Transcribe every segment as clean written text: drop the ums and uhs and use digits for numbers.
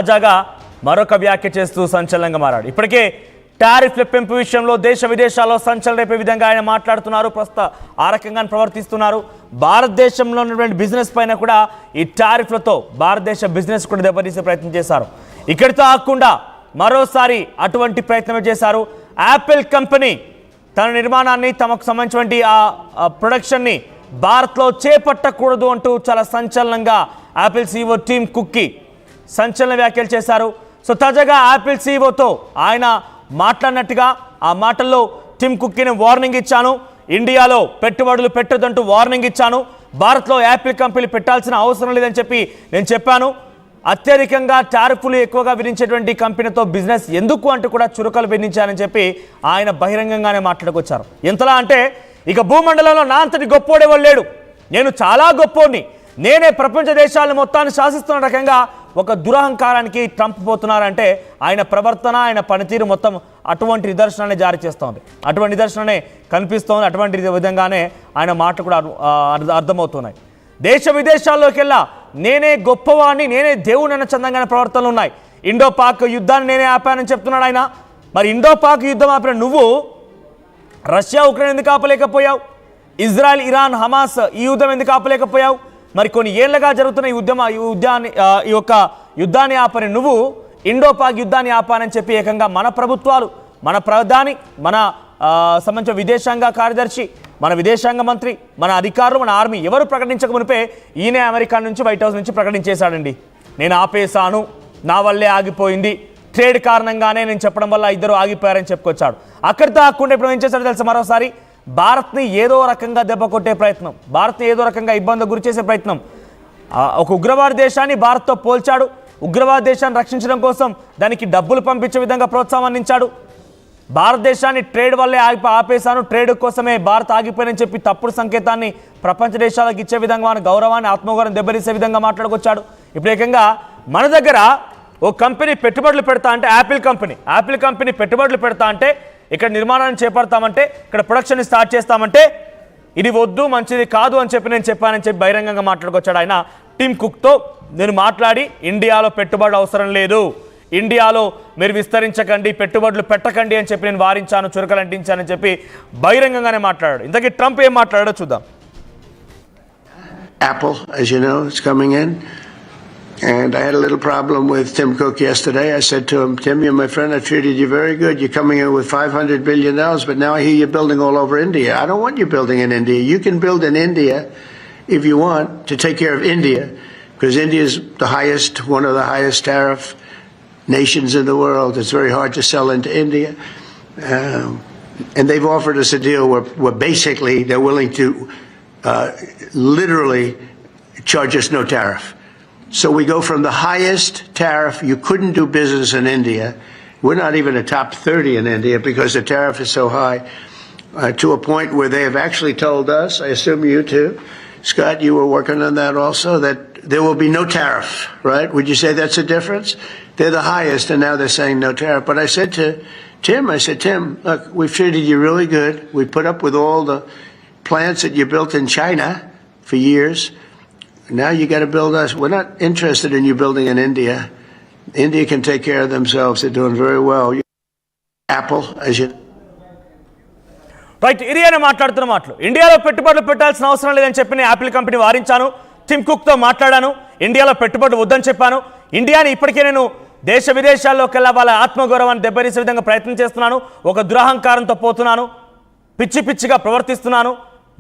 తాజాగా మరొక వ్యాఖ్య చేస్తూ సంచలనంగా మారాడు. ఇప్పటికే టారిఫ్ల పెంపు విషయంలో దేశ విదేశాల్లో సంచలనం రేపే విధంగా ఆయన మాట్లాడుతున్నారు. ప్రస్తుత ఆ రకంగా ప్రవర్తిస్తున్నారు. భారతదేశంలో ఉన్నటువంటి బిజినెస్ పైన కూడా ఈ టారిఫ్లతో భారతదేశ బిజినెస్ కూడా దెబ్బతీసే ప్రయత్నం చేశారు. ఇక్కడితో ఆగకుండా మరోసారి అటువంటి ప్రయత్నం చేశారు. యాపిల్ కంపెనీ తన నిర్మాణాన్ని తమకు సంబంధించినటువంటి ఆ ప్రొడక్షన్ని భారత్లో చేపట్టకూడదు అంటూ చాలా సంచలనంగా యాపిల్ సీఈఓ టిమ్ కుక్ సంచలన వ్యాఖ్యలు చేశారు. సో తాజాగా యాపిల్ సీఈఓతో ఆయన మాట్లాడినట్టుగా ఆ మాటల్లో టిమ్ కుక్ని వార్నింగ్ ఇచ్చాను. ఇండియాలో పెట్టుబడులు పెట్టొద్దంటూ వార్నింగ్ ఇచ్చాను. భారత్లో యాపిల్ కంపెనీ పెట్టాల్సిన అవసరం లేదని చెప్పి నేను చెప్పాను. అత్యధికంగా టారిఫ్లు ఎక్కువగా విధించేటువంటి కంపెనీతో బిజినెస్ ఎందుకు అంటూ కూడా చురుకలు విధించానని చెప్పి ఆయన బహిరంగంగానే మాట్లాడుకొచ్చారు. ఎంతలా అంటే ఇక భూమండలంలో నా అంతటి గొప్పోడేవాళ్ళు లేడు, నేను చాలా గొప్పోడిని, నేనే ప్రపంచ దేశాలను మొత్తాన్ని శాసిస్తున్న రకంగా ఒక దురహంకారానికి ట్రంప్ పోతున్నారంటే ఆయన ప్రవర్తన ఆయన పనితీరు మొత్తం అటువంటి నిదర్శనాన్ని జారీ చేస్తోంది. అటువంటి నిదర్శననే కనిపిస్తోంది. అటువంటి విధంగానే ఆయన మాటలు కూడా అర్థమవుతున్నాయి. దేశ విదేశాల్లోకెల్లా నేనే గొప్పవాడిని, నేనే దేవుని అన్న చందంగానే ప్రవర్తనలు ఉన్నాయి. ఇండో పాక్ యుద్ధాన్ని నేనే ఆపానని చెప్తున్నాడు ఆయన. మరి ఇండో పాక్ యుద్ధం ఆపిన నువ్వు రష్యా ఉక్రెయిన్ ఎందుకు ఆపలేకపోయావు? ఇజ్రాయెల్ ఇరాన్ హమాస్ ఈ యుద్ధం ఎందుకు ఆపలేకపోయావు? మరి కొన్ని ఏళ్లుగా జరుగుతున్న ఈ యొక్క యుద్ధాన్ని ఆపని నువ్వు ఇండో పాక్ యుద్ధాన్ని ఆపానని చెప్పి ఏకంగా మన ప్రభుత్వాలు, మన ప్రధాని, మన సంబంధించిన విదేశాంగ కార్యదర్శి, మన విదేశాంగ మంత్రి, మన అధికారులు, మన ఆర్మీ ఎవరు ప్రకటించక మునిపే ఈయనే అమెరికా నుంచి వైట్ హౌస్ నుంచి ప్రకటించేశాడండి. నేను ఆపేశాను, నా వల్లే ఆగిపోయింది, ట్రేడ్ కారణంగానే నేను చెప్పడం వల్ల ఇద్దరు ఆగిపోయారని చెప్పుకొచ్చాడు. అక్కడితో ఆకుండా ఇప్పుడు ఏం చేశాడో తెలుసా? మరోసారి భారత్ని ఏదో రకంగా దెబ్బ కొట్టే ప్రయత్నం, భారత్ని ఏదో రకంగా ఇబ్బంది గురి చేసే ప్రయత్నం. ఒక ఉగ్రవాద దేశాన్ని భారత్తో పోల్చాడు. ఉగ్రవాద దేశాన్ని రక్షించడం కోసం దానికి డబ్బులు పంపించే విధంగా ప్రోత్సాహం అందించాడు. భారతదేశాన్ని ట్రేడ్ వల్లే ఆపేశాను, ట్రేడ్ కోసమే భారత్ ఆగిపోయిందని చెప్పి తప్పుడు సంకేతాన్ని ప్రపంచ దేశాలకు ఇచ్చే విధంగా మన గౌరవాన్ని, ఆత్మగౌరవం దెబ్బతీసే విధంగా మాట్లాడుకొచ్చాడు. ఇప్పుడు ఏకంగా మన దగ్గర ఓ కంపెనీ పెట్టుబడులు పెడతా అంటే యాపిల్ కంపెనీ పెట్టుబడులు పెడతా అంటే ఇక్కడ నిర్మాణాన్ని చేపడతామంటే ఇక్కడ ప్రొడక్షన్ స్టార్ట్ చేస్తామంటే ఇది వద్దు, మంచిది కాదు అని చెప్పి నేను చెప్పానని చెప్పి బహిరంగంగా మాట్లాడుకొచ్చాడు ఆయన. టిమ్ కుక్తో నేను మాట్లాడి ఇండియాలో పెట్టుబడులు అవసరం లేదు, ఇండియాలో మీరు విస్తరించకండి, పెట్టుబడులు పెట్టకండి అని చెప్పి నేను వారించాను, చురకలు అంటించానని చెప్పి బహిరంగంగానే మాట్లాడాడు. ఇంతకీ ట్రంప్ ఏం మాట్లాడాడో చూద్దాం. Apple, as you know, is coming in. And I had a little problem with Tim Cook yesterday. I said to him, Tim, you're my friend. I treated you very good. You're coming in with $500 billion, but now I hear you're building all over India. I don't want you building in India. You can build in India if you want to take care of India, because India is one of the highest tariff nations in the world. It's very hard to sell into India. And they've offered us a deal where basically they're willing to literally charge us no tariff. So we go from the highest tariff, you couldn't do business in India. We're not even a top 30 in India because the tariff is so high, to a point where they have actually told us, I assume you too, Scott, you were working on that also, that there will be no tariff, right? Would you say that's a difference? They're the highest and now they're saying no tariff. But I said to Tim, look, we've treated you really good. We put up with all the plants that you built in China for years. Now you got to build us. We're not interested in you building in India. India can take care of themselves. They're doing very well. Apple, as you... right, ఇది అని మాట్లాడుతున్న మాటలు. ఇండియాలో పెట్టుబడులు పెట్టాల్సిన అవసరం లేదని చెప్పి యాపిల్ కంపెనీ వారించాను. టిమ్ కుక్తో మాట్లాడాను. ఇండియాలో పెట్టుబడులు వద్దని చెప్పాను. ఇండియాని ఇప్పటికే నేను దేశ విదేశాల్లోకెల్లా వాళ్ళ ఆత్మగౌరవాన్ని దెబ్బతీసే విధంగా ప్రయత్నం చేస్తున్నాను. ఒక దురహంకారంతో పోతున్నాను, పిచ్చిగా ప్రవర్తిస్తున్నాను,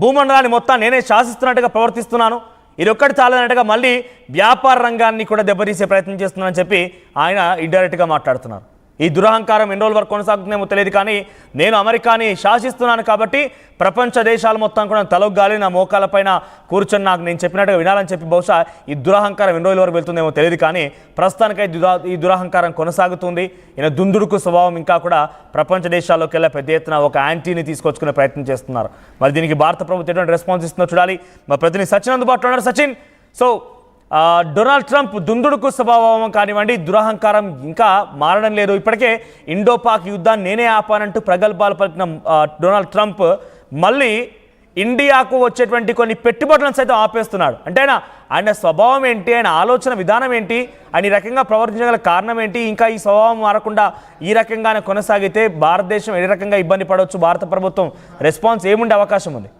భూమండలాన్ని మొత్తం నేనే శాసిస్తున్నట్టుగా ప్రవర్తిస్తున్నాను. ఇది ఒక్కటి చాలన్నట్టుగా మళ్ళీ వ్యాపార రంగాన్ని కూడా దెబ్బతీసే ప్రయత్నం చేస్తున్నానని చెప్పి ఆయన ఇండైరెక్ట్గా మాట్లాడుతున్నారు. ఈ దురహంకారం ఎన్ని రోజుల వరకు కొనసాగుతుందేమో తెలియదు, కానీ నేను అమెరికాని శాసిస్తున్నాను కాబట్టి ప్రపంచ దేశాలు మొత్తం కూడా తలొగ్గాలి, నా మోకాలపైన కూర్చొని నాకు నేను చెప్పినట్టుగా వినాలని చెప్పి బహుశా ఈ దురహంకారం ఎన్ని రోజుల వరకు వెళ్తుందేమో తెలియదు, కానీ ప్రస్తుతానికై ఈ దురహంకారం కొనసాగుతుంది. ఈయన దుందుడుకు స్వభావం ఇంకా కూడా ప్రపంచ దేశాల్లోకి వెళ్ళే పెద్ద ఎత్తున ఒక యాంటీని తీసుకొచ్చుకునే ప్రయత్నం చేస్తున్నారు. మరి దీనికి భారత ప్రభుత్వం ఎటువంటి రెస్పాన్స్ ఇస్తుందో చూడాలి. మా ప్రతినిధి సచిన్ అందుబాటులో ఉన్నారు. సచిన్, సో డొనాల్డ్ ట్రంప్ దుందుడుకు స్వభావం కానివ్వండి, దురహంకారం ఇంకా మారడం లేదు. ఇప్పటికే ఇండో పాక్ యుద్ధాన్ని నేనే ఆపానంటూ ప్రగల్భాలు పలికిన డొనాల్డ్ ట్రంప్ మళ్ళీ ఇండియాకు వచ్చేటువంటి కొన్ని పెట్టుబడులను సైతం ఆపేస్తున్నాడు. అంటే ఆయన స్వభావం ఏంటి, ఆయన ఆలోచన విధానం ఏంటి, ఆయన ఈ రకంగా ప్రవర్తించగల కారణం ఏంటి, ఇంకా ఈ స్వభావం మారకుండా ఈ రకంగానే కొనసాగితే భారతదేశం ఏ రకంగా ఇబ్బంది పడవచ్చు, భారత ప్రభుత్వం రెస్పాన్స్ ఏముండే అవకాశం ఉంది?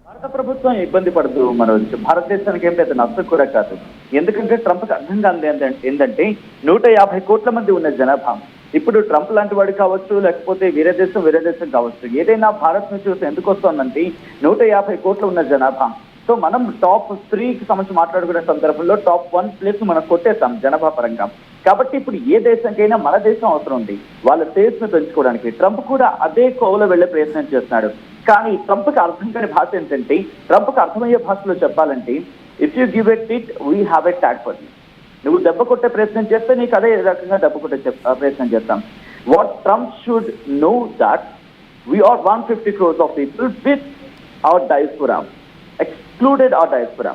భారత ప్రభుత్వం ఇబ్బంది పడదు మనోజ్. భారతదేశానికి ఏం పెద్ద నష్టం కూడా కాదు. ఎందుకంటే ట్రంప్కి అర్థం కాదు ఏంటంటే 150 కోట్ల మంది ఉన్న జనాభా. ఇప్పుడు ట్రంప్ లాంటి వాడు కావచ్చు, లేకపోతే వేరే దేశం కావచ్చు, ఏదైనా భారత్ నుంచి చూస్తే ఎందుకు వస్తుందంటే 150 కోట్లు ఉన్న జనాభా. సో మనం టాప్ 3కి సంబంధించి మాట్లాడుకునే సందర్భంలో టాప్ 1 ప్లేస్ మనం కొట్టేస్తాం జనాభా పరంగా. కాబట్టి ఇప్పుడు ఏ దేశంకైనా మన దేశం అవసరం ఉంది వాళ్ళ సేల్స్ ను పెంచుకోవడానికి. ట్రంప్ కూడా అదే కోవలో వెళ్లే ప్రయత్నం చేస్తున్నాడు. కానీ ట్రంప్కి అర్థం కాని భాష ఏంటంటే, ట్రంప్కి అర్థమయ్యే భాషలో చెప్పాలంటే, if you give at it we have a tag for you. నువ్వు దెబ్బ కొట్టే ప్రయత్నం చేస్తే నీకు అదే రకంగా దెబ్బ కొట్టే ప్రయత్నం చేస్తాం. What Trump should know that we are 150 crores of people with our diaspora, excluded our diaspora.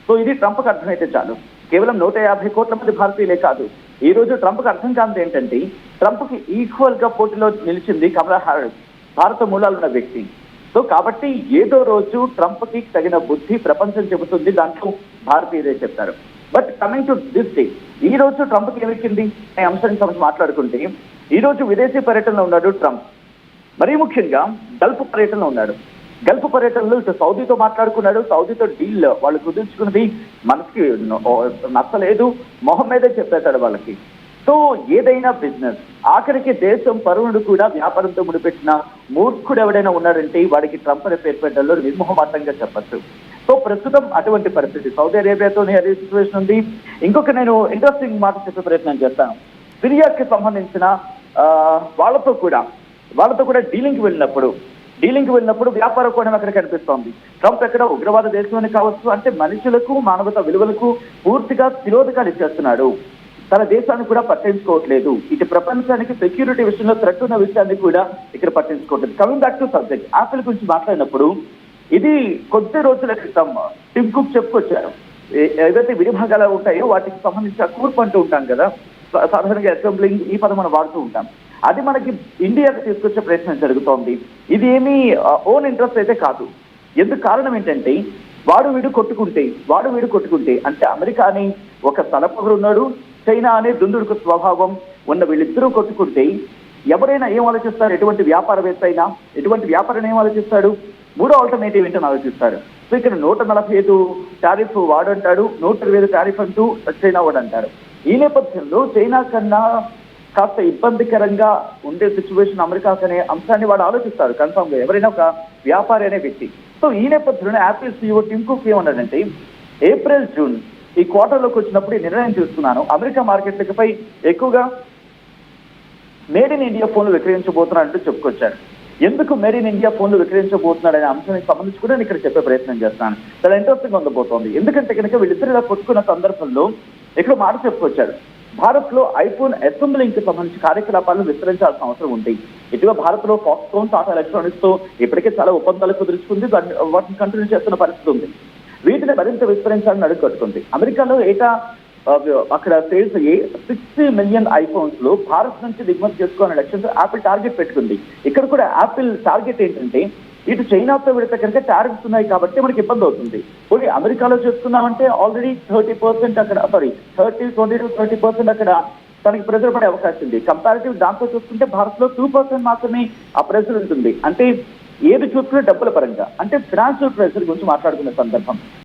So ఇది ట్రంప్కి అర్థమైతే చాలు. కేవలం 150 కోట్ల మంది భారతీయులే కాదు. ఈ రోజు ట్రంప్కి అర్థం కానిది ఏంటంటే, ట్రంప్కి ఈక్వల్ గా పోటీలో నిలిచింది కమలా హ్యారిస్, భారత మూలాలున్న వ్యక్తి. సో కాబట్టి ఏదో రోజు ట్రంప్కి తగిన బుద్ధి ప్రపంచం చెబుతుంది, దాంట్లో భారతీయులే చెప్తారు. But coming to this day, ఈ రోజు ట్రంప్కి ఏమెక్కింది అనే అంశానికి సంబంధించి మాట్లాడుకుంటే, ఈ రోజు విదేశీ పర్యటనలో ఉన్నాడు ట్రంప్. మరీ ముఖ్యంగా గల్ఫ్ పర్యటనలో ఉన్నాడు. గల్ఫ్ పర్యటనలో ఇటు సౌదీతో మాట్లాడుకున్నాడు. సౌదీతో డీల్ వాళ్ళు కుదుర్చుకున్నది మనకి నచ్చలేదు, మొహం మీదే చెప్పేశాడు వాళ్ళకి. సో ఏదైనా బిజినెస్, ఆఖరికి దేశం పరువును కూడా వ్యాపారంతో ముడిపెట్టిన మూర్ఖుడు ఎవడైనా ఉన్నాడంటే వాడికి ట్రంప్ అనే పేరు పెట్టడంలో నిర్మోహమాటంగా చెప్పచ్చు. సో ప్రస్తుతం అటువంటి పరిస్థితి సౌదీ అరేబియాతోనే అదే సిచ్యువేషన్ ఉంది. ఇంకొక నేను ఇంట్రెస్టింగ్ మాట చెప్పే ప్రయత్నం చేస్తాను. సిరియాకి సంబంధించిన వాళ్ళతో కూడా డీలింగ్కి వెళ్ళినప్పుడు వ్యాపార కోణం అక్కడ కనిపిస్తోంది. ట్రంప్ ఎక్కడ ఉగ్రవాద దేశం అని కావచ్చు, అంటే మనుషులకు మానవతా విలువలకు పూర్తిగా తిరోధకాలు ఇచ్చేస్తున్నాడు. తన దేశాన్ని కూడా పట్టించుకోవట్లేదు. ఇటు ప్రపంచానికి సెక్యూరిటీ విషయంలో థ్రెట్ ఉన్న విషయాన్ని కూడా ఇక్కడ పట్టించుకోవట్లేదు. Coming back to subject, Apple గురించి మాట్లాడినప్పుడు ఇది కొద్ది రోజుల క్రితం టిమ్ కుక్ చెప్పుకొచ్చారు. ఏదైతే విడిభాగాలు ఉంటాయో వాటికి సంబంధించిన కూర్పు అంటూ ఉంటాం కదా, సాధారణంగా అసెంబ్లింగ్ ఈ పదం మనం వాడుతూ ఉంటాం. అది మనకి ఇండియాకి తీసుకొచ్చే ప్రయత్నం జరుగుతోంది. ఇది ఏమీ ఓన్ ఇంట్రెస్ట్ అయితే కాదు. ఎందుకు కారణం ఏంటంటే, వాడు వీడు కొట్టుకుంటే అంటే అమెరికా అని ఒక తలపొగరు ఉన్నాడు, చైనా అనే దుందుడుకు స్వభావం ఉన్న వీళ్ళిద్దరూ కొట్టుకుంటే ఎవరైనా ఏం ఆలోచిస్తారు? ఎటువంటి వ్యాపారవేత్త అయినా ఎటువంటి వ్యాపారం ఏం ఆలోచిస్తాడు? మూడో ఆల్టర్నేటివ్ ఏంటని ఆలోచిస్తారు. సో ఇక్కడ 145 టారిఫ్ వాడంటాడు, 125 టారిఫ్ అంటూ చైనా వాడంటారు. ఈ నేపథ్యంలో చైనా కన్నా కాస్త ఇబ్బందికరంగా ఉండే సిచ్యువేషన్ అమెరికాకు అనే అంశాన్ని వాడు ఆలోచిస్తారు కన్ఫర్మ్ గా, ఎవరైనా ఒక వ్యాపారి అనే వ్యక్తి. సో ఈ నేపథ్యంలో యాపిల్ CEO టిమ్ కుక్ ఏమన్నాడంటే, ఏప్రిల్ జూన్ ఈ క్వార్టర్లోకి వచ్చినప్పుడు ఈ నిర్ణయం తీసుకున్నాను, అమెరికా మార్కెట్లపై ఎక్కువగా మేడ్ ఇన్ ఇండియా ఫోన్లు విక్రయించబోతున్నాడంటూ చెప్పుకొచ్చారు. ఎందుకు మేడ్ ఇన్ ఇండియా ఫోన్లు విక్రయించబోతున్నాడు అనే అంశానికి సంబంధించి కూడా నేను ఇక్కడ చెప్పే ప్రయత్నం చేస్తాను. చాలా ఇంట్రెస్టింగ్ ఉండబోతోంది. ఎందుకంటే కనుక వీళ్ళిద్దరు ఇలా కొట్టుకున్న సందర్భంలో ఇక్కడ మాట చెప్పుకొచ్చాడు, భారత్ లో ఐఫోన్ అసెంబ్లింగ్ కి సంబంధించి కార్యకలాపాలను విస్తరించాల్సిన అవసరం ఉంది. ఇటీవల భారత్ లో ఫాక్స్కాన్, టాటా ఎలక్ట్రానిక్స్ తో ఇప్పటికే చాలా ఒప్పందాలు కుదుర్చుకుంది, వాటిని కంటిన్యూ చేస్తున్న పరిస్థితి ఉంది. వీటిని మరింత విస్తరించాలని అడుగు కట్టుకుంది. అమెరికాలో ఏటా అక్కడ సేల్స్ 60 మిలియన్ ఐఫోన్స్ లో భారత్ నుంచి దిగుమతి చేసుకోవాలనే లక్ష్యంతో యాపిల్ టార్గెట్ పెట్టుకుంది. ఇక్కడ కూడా యాపిల్ టార్గెట్ ఏంటంటే, ఇటు చైనాతో విడితే కనుక టారిఫ్స్ ఉన్నాయి కాబట్టి మనకి ఇబ్బంది అవుతుంది. పోనీ అమెరికాలో చేసుకున్నామంటే ఆల్రెడీ 30% అక్కడ 20-30% అక్కడ తనకి ప్రెజర్ పడే అవకాశం ఉంది. కంపారిటివ్ దాంతో చూసుకుంటే భారత్ లో 2% మాత్రమే ఆ ప్రెజర్ ఉంటుంది. అంటే ఏది చూసుకునే డబ్బుల పరంగా, అంటే ఫినాన్షియల్ ప్రెజర్ గురించి మాట్లాడుకునే సందర్భం.